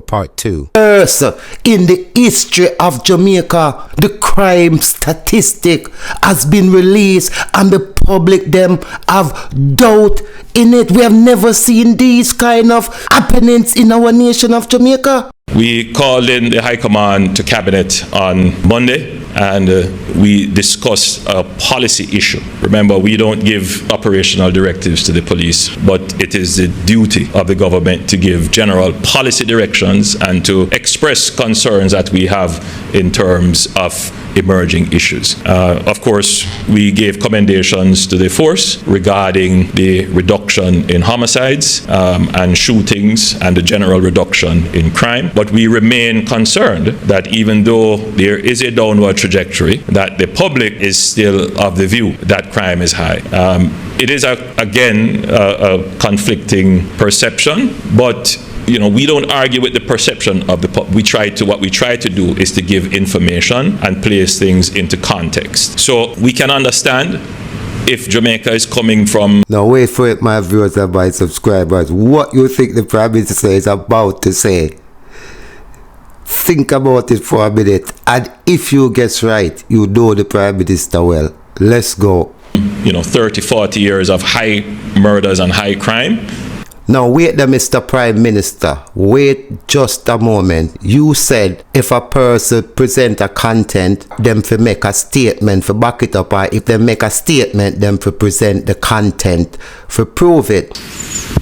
Part 2. First, in the history of Jamaica, the crime statistic has been released and the public them have doubt in it. We have never seen these kind of happenings in our nation of Jamaica. We called in the High Command to Cabinet on Monday and we discussed a policy issue. Remember, we don't give operational directives to the police, but it is the duty of the government to give general policy directions and to express concerns that we have in terms of emerging issues. Of course, we gave commendations to the force regarding the reduction in homicides and shootings and the general reduction in crime. But we remain concerned that even though there is a downward trajectory, that the public is still of the view that crime is high. It is, again, a conflicting perception, but we don't argue with the perception of the public. What we try to do is to give information and place things into context. So we can understand if Jamaica is coming from... Now wait for it, my viewers and my subscribers. What you think the Prime Minister is about to say? Think about it for a minute, and if you guess right, you know the Prime Minister well. Let's go. 30, 40 years of high murders and high crime. Now wait there, Mr. Prime Minister. Wait just a moment. You said if a person present a content, them for make a statement for back it up, or if they make a statement, them for present the content for prove it.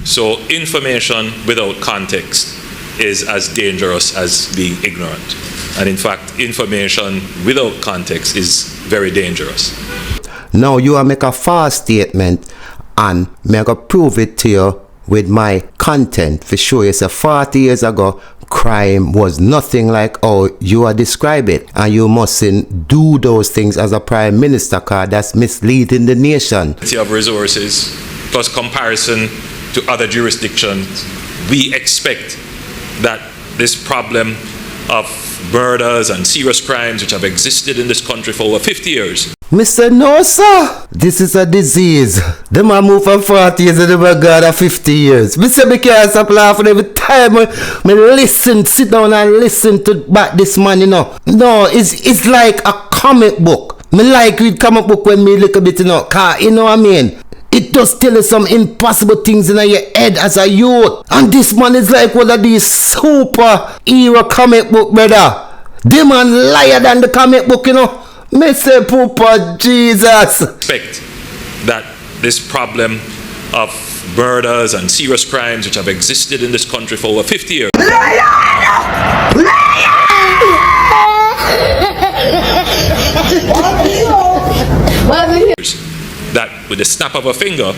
So information without context is as dangerous as being ignorant. And in fact, information without context is very dangerous. Now you are make a false statement and me go prove it to you with my content for sure. You say 40 years ago crime was nothing like how you are describe it, and you mustn't do those things as a Prime Minister, cause that's misleading the nation. Of resources plus comparison to other jurisdictions, we expect that this problem of murders and serious crimes which have existed in this country for over 50 years. Mr. No, sir. This is a disease. Them man move from 40 years and them man gone at 50 years. Mr. Me can't stop laughing every time me sit down and listen to back this man, No, it's like a comic book. Me like read comic book when me look a bit, cause you know what I mean? It does tell you some impossible things in your head as a youth. And this man is like one of these superhero comic book, brother. The man liar than the comic book, Me say, Poopa, Jesus. Expect that this problem of murders and serious crimes which have existed in this country for over 50 years. That with the snap of a finger,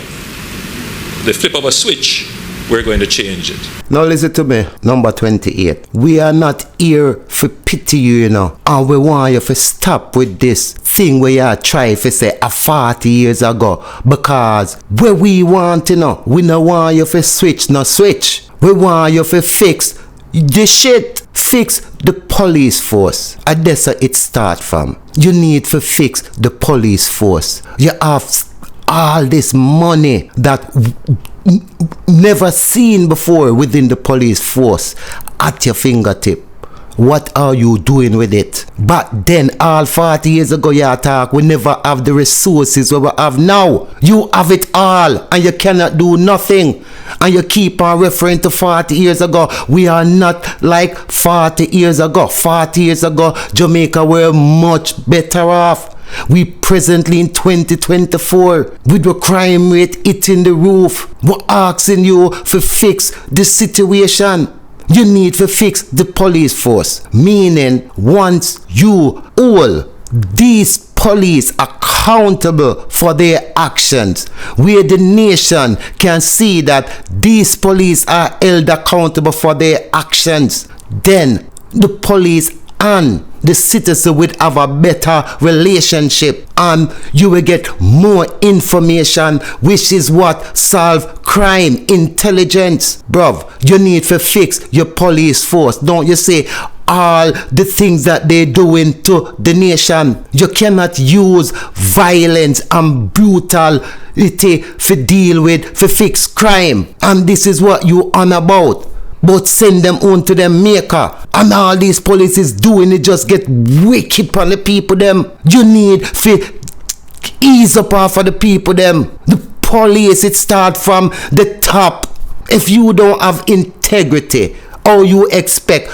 the flip of a switch, we're going to change it. Now listen to me, number 28. We are not here for pity you, and we want you to stop with this thing where you try to say 40 years ago, because where we want, we don't want you to switch, no switch. We want you to fix the shit. Fix the police force. And that's where it starts from. You need to fix the police force. You have all this money that never seen before within the police force at your fingertip. What are you doing with it? But then all 40 years ago you talk, we never have the resources we have now. You have it all and you cannot do nothing. And you keep on referring to 40 years ago. We are not like 40 years ago. 40 years ago, Jamaica were much better off. We presently in 2024 with the crime rate hitting the roof. We're asking you to fix the situation. You need to fix the police force. Meaning, once you hold these police accountable for their actions, where the nation can see that these police are held accountable for their actions, then the police and the citizen would have a better relationship, and you will get more information, which is what solve crime. Intelligence. Bruv, you need to fix your police force. Don't you say all the things that they doing to the nation. You cannot use violence and brutality to deal with, to fix crime. And this is what you on about. but send them on to them maker. And all these policies doing it just get wicked on the people them. You need to ease up off of the people them. The police, it start from the top. If you don't have integrity, how you expect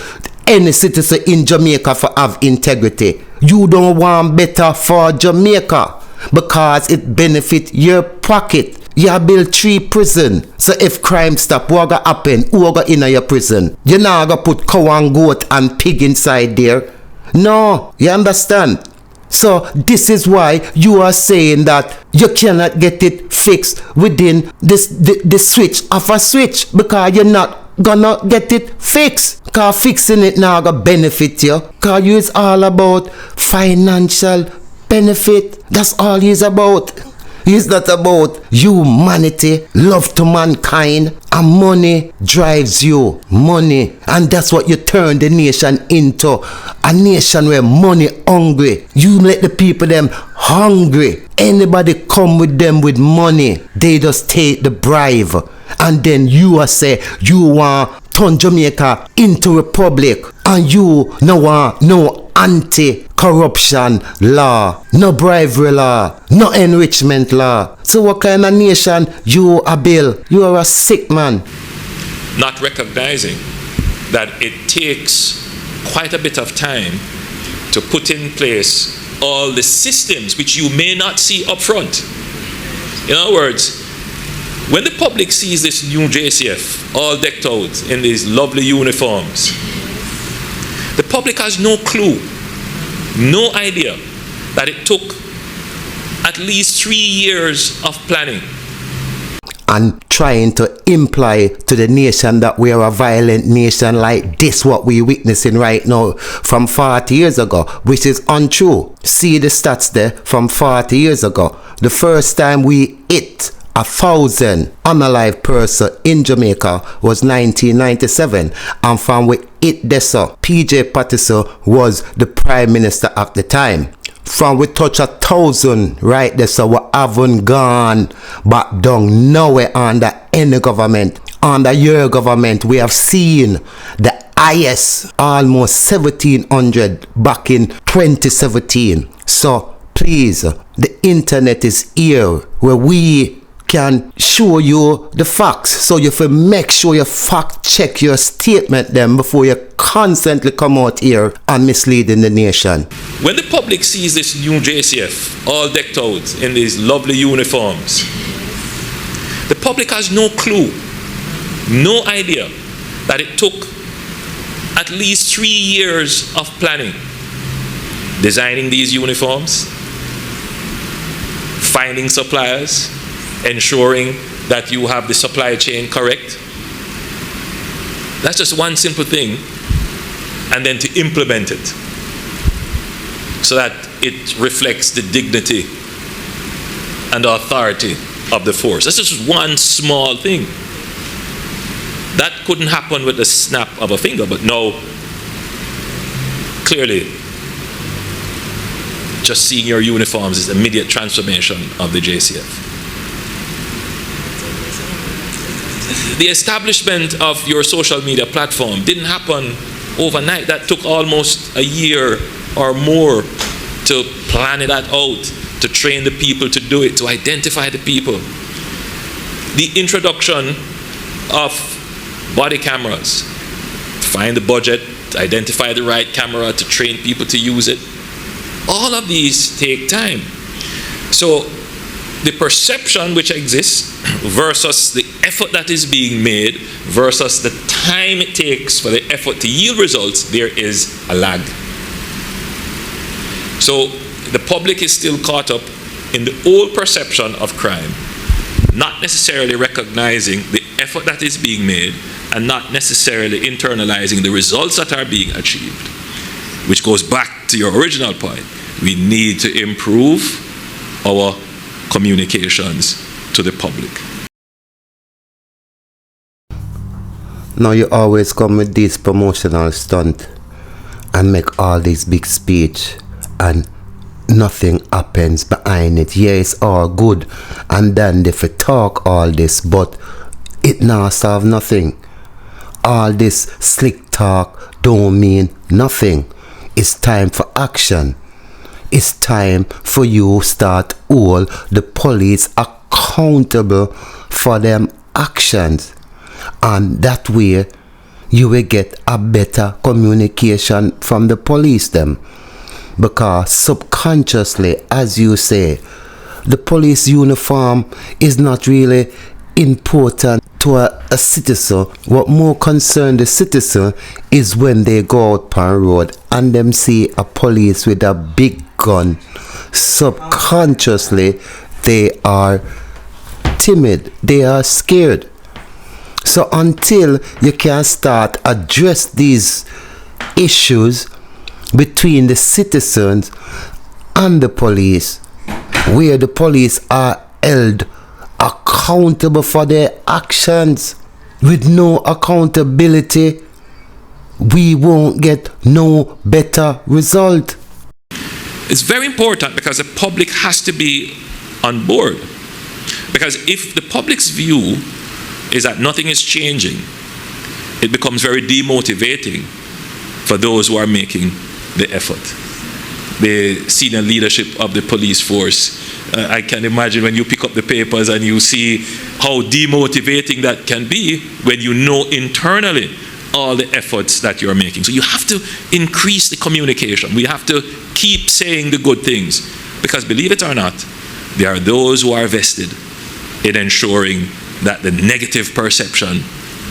any citizen in Jamaica to have integrity? You don't want better for Jamaica because it benefit your pocket. You build 3 prison. So if crime stop, what gonna happen? Who go in your prison? You not gonna put cow and goat and pig inside there. No, you understand? So this is why you are saying that you cannot get it fixed within the switch of a switch, because you're not gonna get it fixed. Because fixing it now gonna benefit you. Because you is all about financial benefit. That's all it's about. It's not about humanity, love to mankind, and money drives you. Money. And that's what you turn the nation into. A nation where money hungry. You let the people them hungry. Anybody come with them with money, they just take the bribe. And then you are say you want turn Jamaica into republic. And you no want no anti-corruption law, no bribery law, no enrichment law. So what kind of nation you are, Bill? You are a sick man. Not recognizing that it takes quite a bit of time to put in place all the systems which you may not see up front. In other words, when the public sees this new JCF all decked out in these lovely uniforms, the public has no clue, no idea that it took at least 3 years of planning. And trying to imply to the nation that we are a violent nation like this, what we're witnessing right now from 40 years ago, which is untrue. See the stats there from 40 years ago. The first time we hit 1,000 unalive person in Jamaica was 1997, and from we hit this PJ Patterson was the Prime Minister at the time. From we touch 1,000 right there, so we haven't gone back down nowhere under any government. Under your government, we have seen the highest, almost 1,700 back in 2017. So please, the internet is here where we can show you the facts, so you have make sure you fact check your statement then before you constantly come out here and misleading the nation. When the public sees this new JCF all decked out in these lovely uniforms, the public has no clue, no idea that it took at least 3 years of planning, designing these uniforms, finding suppliers, ensuring that you have the supply chain correct. That's just one simple thing. And then to implement it so that it reflects the dignity and authority of the force. That's just one small thing. That couldn't happen with the snap of a finger, but no, clearly, just seeing your uniforms is immediate transformation of the JCF. The establishment of your social media platform didn't happen overnight. That took almost a year or more to plan it out, to train the people to do it, to identify the people. The introduction of body cameras, to find the budget, to identify the right camera, to train people to use it. All of these take time. So the perception which exists versus the effort that is being made versus the time it takes for the effort to yield results, there is a lag. So the public is still caught up in the old perception of crime, not necessarily recognizing the effort that is being made and not necessarily internalizing the results that are being achieved, which goes back to your original point. We need to improve our communications to the public. Now you always come with this promotional stunt and make all this big speech and nothing happens behind it. Yeah, it's all good and then if you talk all this, but it now solve nothing. all this slick talk don't mean nothing. It's time for action. It's time for you start hold the police accountable for them actions. And that way you will get a better communication from the police them. Because subconsciously, as you say, the police uniform is not really important to a citizen. What more concern the citizen is when they go out on road and them see a police with a big gun. Subconsciously, they are timid. They are scared. So until you can start address these issues between the citizens and the police, where the police are held accountable for their actions, with no accountability, we won't get no better result. It's very important because the public has to be on board. Because if the public's view is that nothing is changing, it becomes very demotivating for those who are making the effort. The senior leadership of the police force, I can imagine when you pick up the papers and you see how demotivating that can be when you know internally all the efforts that you're making. So you have to increase the communication. We have to keep saying the good things, because believe it or not, there are those who are vested in ensuring that the negative perception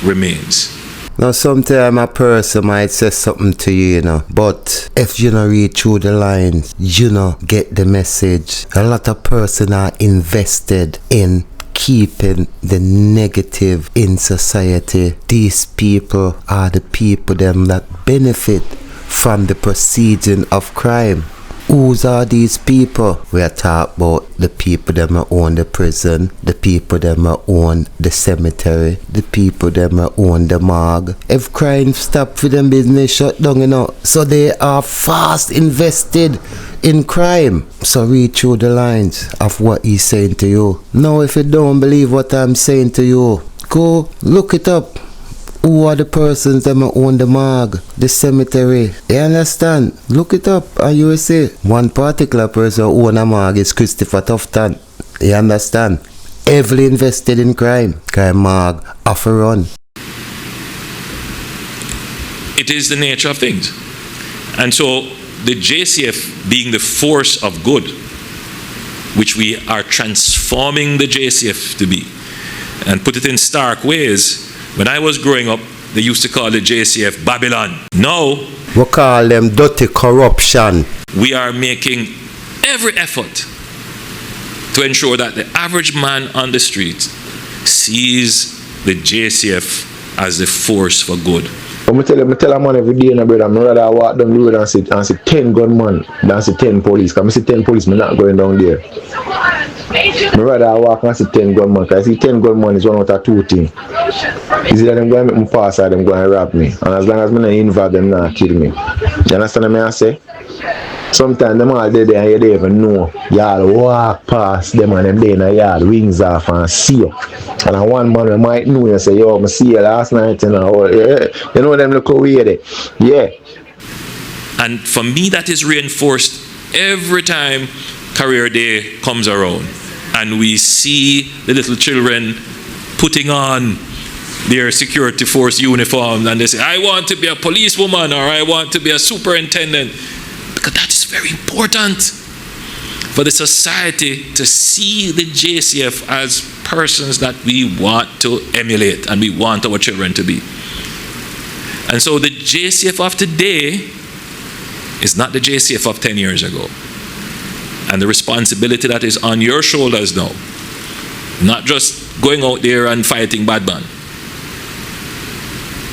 remains. Now, sometimes a person might say something to you, you know, but if you don't read through the lines, you know, get the message. A lot of persons are invested in keeping the negative in society. These people are the people them that benefit from the proceeding of crime. Whose are these people? We are talking about the people that own the prison, the people that own the cemetery, the people that own the morgue. If crime stop for them business shut down, you know, so they are fast invested in crime. So read through the lines of what he's saying to you. Now, if you don't believe what I'm saying to you, go look it up. Who are the persons that own the morgue, the cemetery? You understand? Look it up and you will see. One particular person who own a morgue is Christopher Tufton. You understand? Heavily invested in crime. Crime morgue off a run. It is the nature of things. And so the JCF being the force of good, which we are transforming the JCF to be, and put it in stark ways. When I was growing up, they used to call the JCF Babylon. Now, we call them dirty corruption. We are making every effort to ensure that the average man on the street sees the JCF as the force for good. I tell a man every day, brother, I'm rather walk down the road and see 10 gunmen than see 10 police. Because I see 10 police, I'm not going down there. I rather walk and see 10 gunmen, because I see 10 gunmen is one out of two things. Is it that them going to make me pass or them going to rob me? And as long as I'm not involved, them not kill me. You understand what I say? Sometimes them all there and you don't even know. Y'all walk past them and them there in the yard, wings off and see you. And one man might know and say, yo, I see you last night, you know. You know them look away there. Yeah. And for me, that is reinforced every time career day comes around. And we see the little children putting on their security force uniforms and they say, I want to be a policewoman or I want to be a superintendent. Because that is very important for the society to see the JCF as persons that we want to emulate and we want our children to be. And so the JCF of today is not the JCF of 10 years ago. And the responsibility that is on your shoulders now, not just going out there and fighting bad man.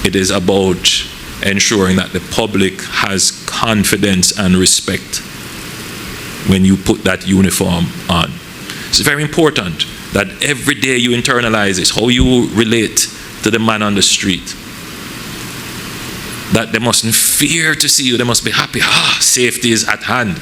It is about ensuring that the public has confidence and respect when you put that uniform on. It's very important that every day you internalize this, how you relate to the man on the street. That they mustn't fear to see you, they must be happy. Safety is at hand.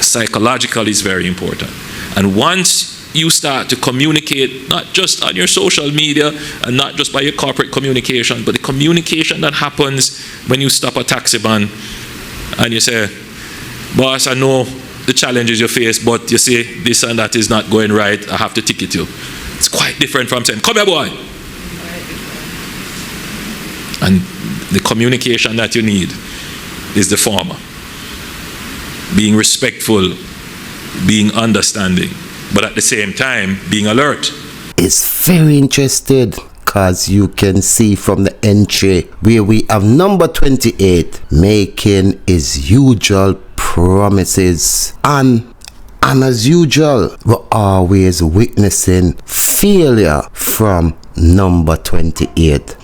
Psychological is very important. And once you start to communicate, not just on your social media and not just by your corporate communication, but the communication that happens when you stop a taxi man and you say, boss, I know the challenges you face, but you see this and that is not going right, I have to ticket you. It's quite different from saying, come here, boy. And the communication that you need is the former. Being respectful, being understanding, but at the same time, being alert. It's very interested because you can see from the entry where we have number 28 making his usual promises. And as usual, we're always witnessing failure from number 28.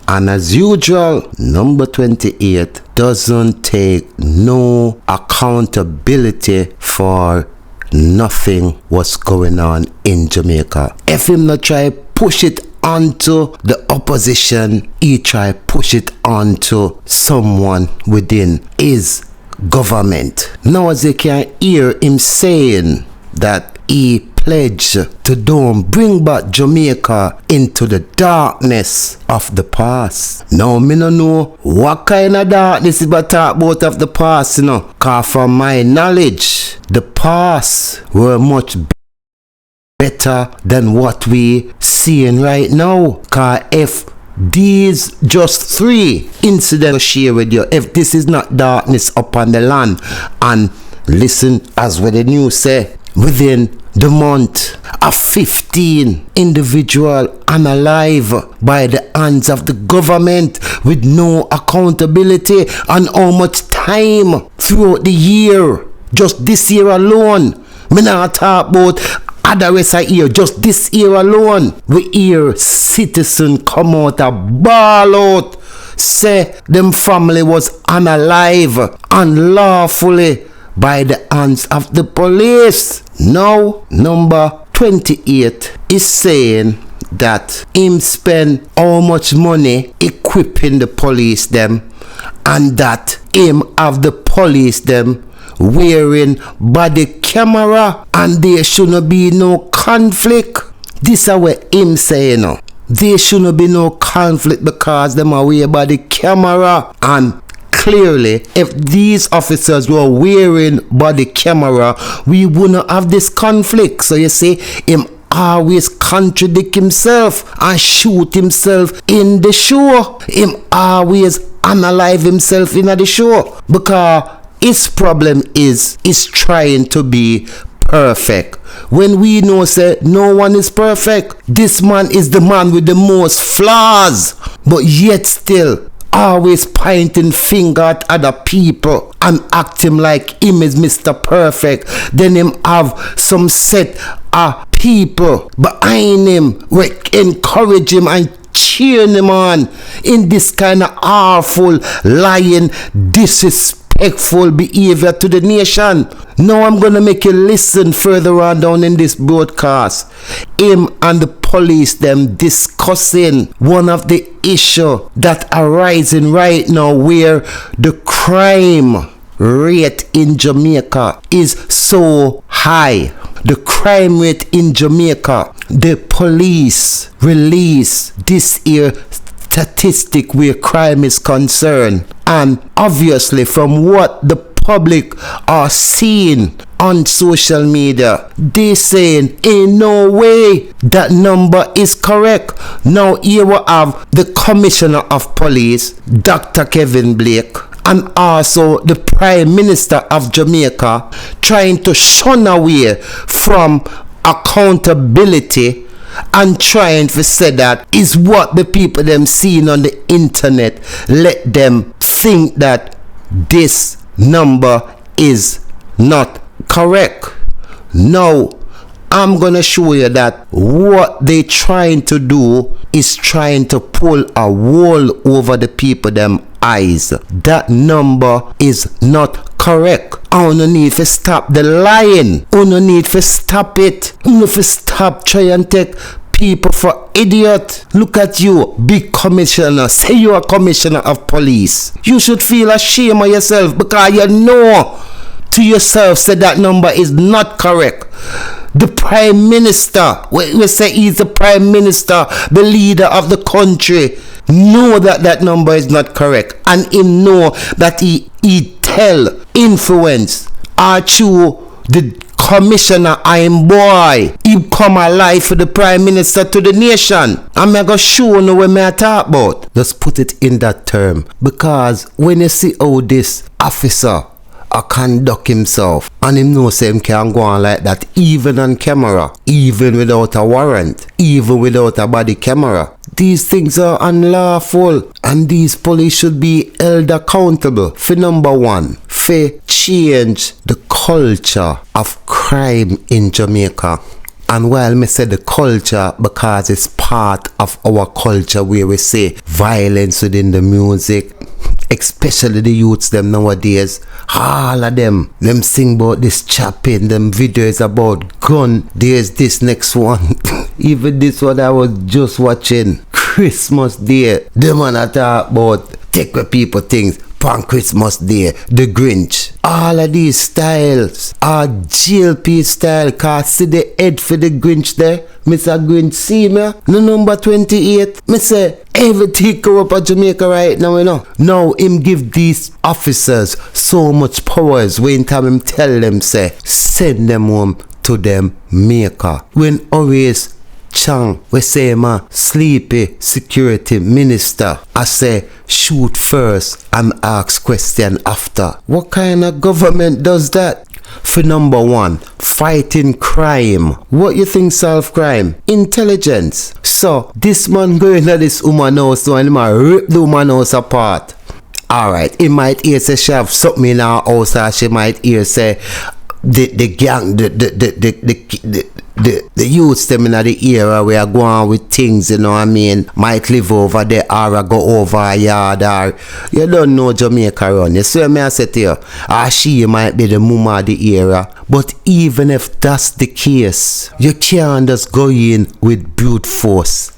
And as usual, number 28 doesn't take no accountability for nothing what's going on in Jamaica. If him not try push it onto the opposition, he try push it onto someone within his government. Now as you can hear him saying that he pledged to don't bring back Jamaica into the darkness of the past. Now me no know what kind of darkness is about talk about of the past, you know. Cause from my knowledge, the past were much better than what we seeing right now. Cause if these just 3 incidents share with you, if this is not darkness upon the land, and listen as what the news say, within the month of 15 individual unalive by the hands of the government with no accountability on how much time throughout the year, just this year alone. Me not talk about other rest of year, just this year alone, we hear citizen come out a ball out, say them family was unalive unlawfully by the hands of the police. Now, number 28 is saying that him spend how much money equipping the police them, and that him have the police them wearing body camera, and there shouldn't be no conflict. This is what him saying now. There shouldn't be no conflict because them are wear body camera. And clearly, if these officers were wearing body camera, we wouldn't have this conflict. So you see, him always contradict himself and shoot himself in the show. Him always unalive himself in the show because his problem is trying to be perfect. When we know say no one is perfect, this man is the man with the most flaws, but yet still always pointing finger at other people and acting like him is Mr. Perfect. Then him have some set of people behind him who encourage him and cheering him on in this kind of awful, lying, disrespectful behavior to the nation. Now I'm gonna make you listen further on down in this broadcast. Him and the police them discussing one of the issue that arising right now, where the crime rate in Jamaica is so high. The crime rate in Jamaica, the police release this year statistic where crime is concerned, and obviously from what the public are seeing on social media, they saying in no way that number is correct. Now here we have the Commissioner of Police, Dr. Kevin Blake, and also the Prime Minister of Jamaica trying to shun away from accountability and trying to say that is what the people them seeing on the internet let them think that this number is not correct. No, I'm gonna show you that what they trying to do is trying to pull a wall over the people them eyes. That number is not correct. I don't need to stop the lying. I don't need to stop it. I need to stop trying and take people for idiot. Look at you, big commissioner. Say you're a commissioner of police. You should feel ashamed of yourself because you know to yourself say that number is not correct. The Prime Minister, we say he's the Prime Minister, the leader of the country, know that number is not correct, and him know that he tell, influence, or through the commissioner, I'm boy, he come alive for the Prime Minister to the nation. I'm gonna show you what I talk about. Just put it in that term, because when you see how this officer conduct himself, and him know say him can go on like that even on camera, even without a warrant, even without a body camera. These things are unlawful, and these police should be held accountable for number one, for change the culture of crime in Jamaica. And while me say the culture, because it's part of our culture where we say violence within the music, especially the youths them nowadays, all of them sing about this chopping, them videos about gun. There's this next one, even this one I was just watching, Christmas Day, the man I talk about take where people things on Christmas Day, the Grinch. All of these styles are GLP style, cause see the head for the Grinch there. Mr. Grinch, see me? No number 28. Me say, everything go up at Jamaica right now, you know. Now, him give these officers so much powers when time him tell them, say, send them home to them maker. When always Chang, we say ma sleepy security minister, I say shoot first and ask question after. What kind of government does that? For number one, fighting crime. What you think solve crime? Intelligence. So this man going to this woman house and he might rip the woman house apart. Alright, he might hear say she have something in her house, or she might hear say the gang, the youths them in the era where are going with things, you know what I mean, might live over there or go over a yard, or you don't know Jamaica run. You see what I say to you? Or she might be the mama of the era. But even if that's the case, you can't just go in with brute force.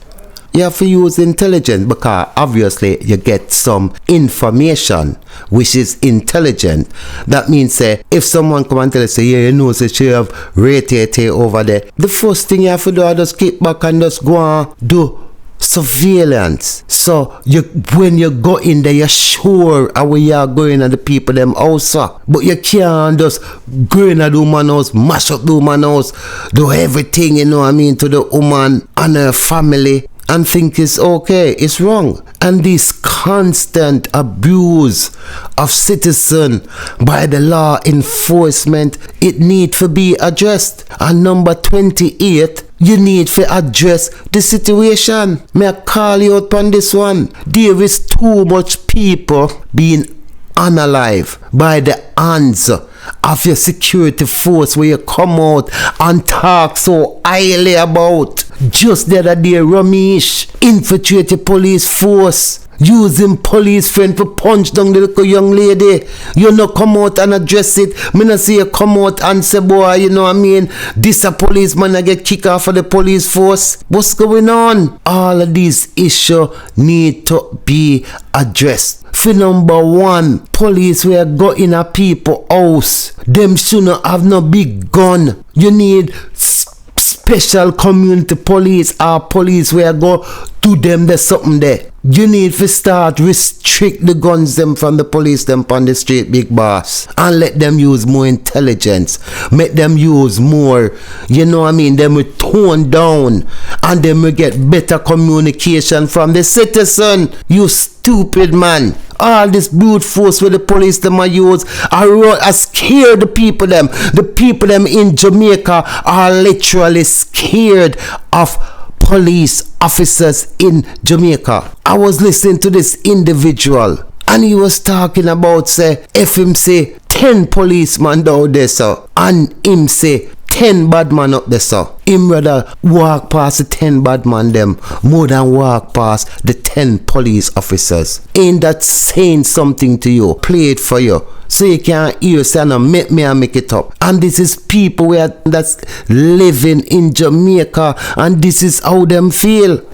You have to use intelligence, because obviously you get some information which is intelligent. That means say if someone come and tell you say, yeah, you know say she have rate over there, the first thing you have to do is just keep back and just go and do surveillance. So you, when you go in there, you're sure how you are going at the people them also. But you can't just go in at the woman house, mash up the woman house, do everything, you know what I mean, to the woman and her family, and think it's okay. It's wrong. And this constant abuse of citizen by the law enforcement, it need to be addressed. And number 28, you need to address the situation. May I call you out on this one? There is too much people being unalive by the hands of your security force, where you come out and talk so highly about. Just the other day, Ramesh infiltrated police force, using police friend to punch down the little young lady. You not come out and address it. Me not see you come out and say, boy, you know what I mean, this a policeman I get kicked off of the police force. What's going on? All of these issues need to be addressed. For number one, police will go in a people house. Them shouldn't have no big gun. You need special community police, or police where go to them there's something there. You need to start restrict the guns them from the police them on the street, big boss, and let them use more intelligence. Make them use more, you know what I mean, them will tone down, and them will get better communication from the citizen. You stupid man. All this brute force with the police them are use are scare the people them. The people them in Jamaica are literally scared of police officers in Jamaica. I was listening to this individual, and he was talking about say if him say 10 policemen down there, so, and him say 10 bad man up there, so him rather walk past the 10 bad man them more than walk past the 10 police officers. Ain't that saying something to you? Play it for you so you can hear, say no, make me and make it up. And this is people where that's living in Jamaica, and this is how them feel.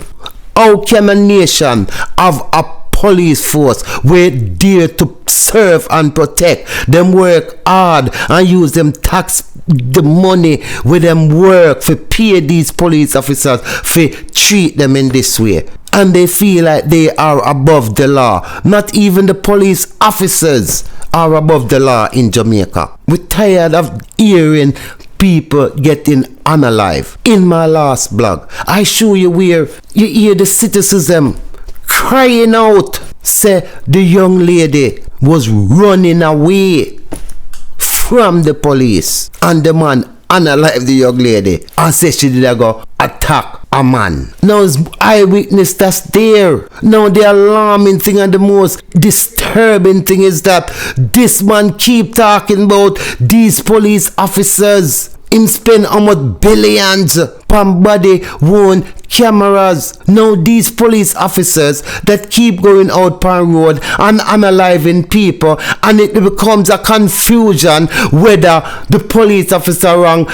How can a nation have a police force where there to serve and protect them, work hard and use them tax the money where them work for pay these police officers for treat them in this way. And they feel like they are above the law. Not even the police officers are above the law in Jamaica. We're tired of hearing people getting unalive. In my last blog, I show you where you hear the citizens them crying out, say the young lady was running away from the police, and the man unalive the young lady and say she did go attack a man. Now it's eyewitness that's there. Now the alarming thing and the most disturbing thing is that this man keep talking about these police officers. Him spend how much billions on body worn cameras. Now these police officers that keep going out on road and unaliving people, and it becomes a confusion whether the police officer wrong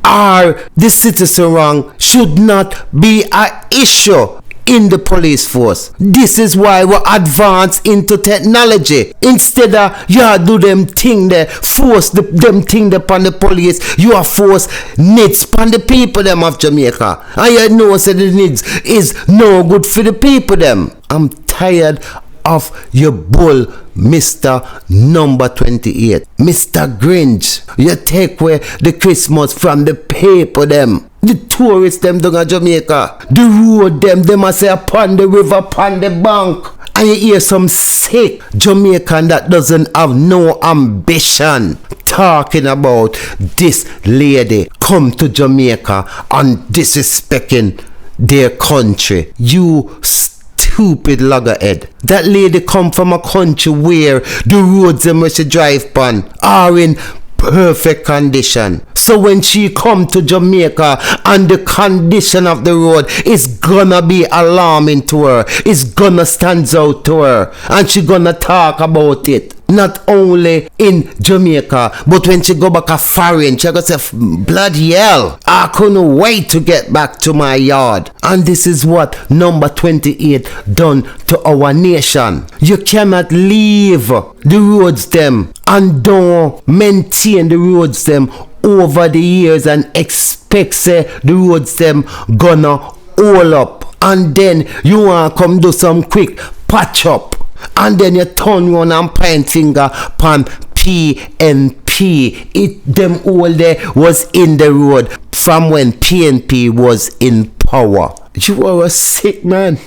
or the citizen wrong should not be an issue in the police force. This is why we advance into technology. Instead of you do them thing there, force them thing there upon the police, you are force needs upon the people them of Jamaica. And you know say the needs is no good for the people them. I'm tired of your bull, Mr. Number 28. Mr. Grinch, you take away the Christmas from the paper them. The tourists them down at Jamaica. The road them I say upon the river, upon the bank. And you hear some sick Jamaican that doesn't have no ambition talking about this lady come to Jamaica and disrespecting their country. You stupid loggerhead. That lady come from a country where the roads them where she drive on are in perfect condition. So when she come to Jamaica and the condition of the road is gonna be alarming to her, it's gonna stand out to her, and she gonna talk about it. Not only in Jamaica, but when she go back a foreign, she gonna say, bloody hell, I couldn't wait to get back to my yard. And this is what number 28 done to our nation. You cannot leave the roads them and don't maintain the roads them over the years and expect say the roads them gonna hold up, and then you wanna come do some quick patch up, and then you turn around and point finger pan PNP. It them all there was in the road from when PNP was in power. You are a sick man.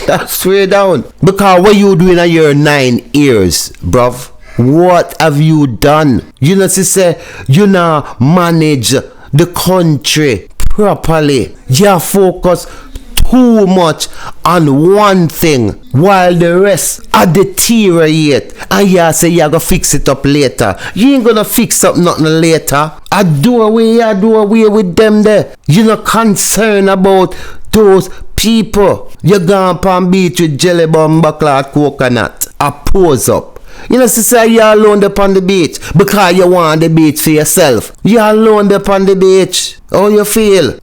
That's straight down. Because what you doing in your 9 years, bruv? What have you done? You know, say you now manage the country properly. You focus too much on one thing while the rest are deteriorate, and you say you're gonna fix it up later. You ain't gonna fix up nothing later. I do away with them there. You're not concerned about those people. You gone pan beach with jelly bomb, buckler, coconut. I pose up. You know, sister, you're alone upon the beach because you want the beach for yourself. You're alone upon the beach. How you feel?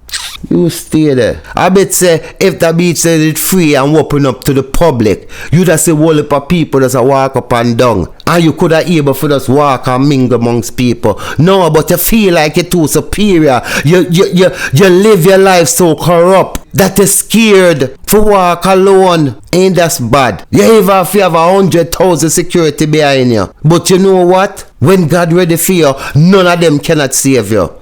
You stay there. I bet say if the beach says it's free and open up to the public, you just see whole heap of people just walk up and down, and you could have able for just walk and mingle amongst people. No, but you feel like you're too superior. You live your life so corrupt that you're scared to walk alone. Ain't that bad? You even if you have 100,000 security behind you. But you know what? When God ready for you, none of them cannot save you.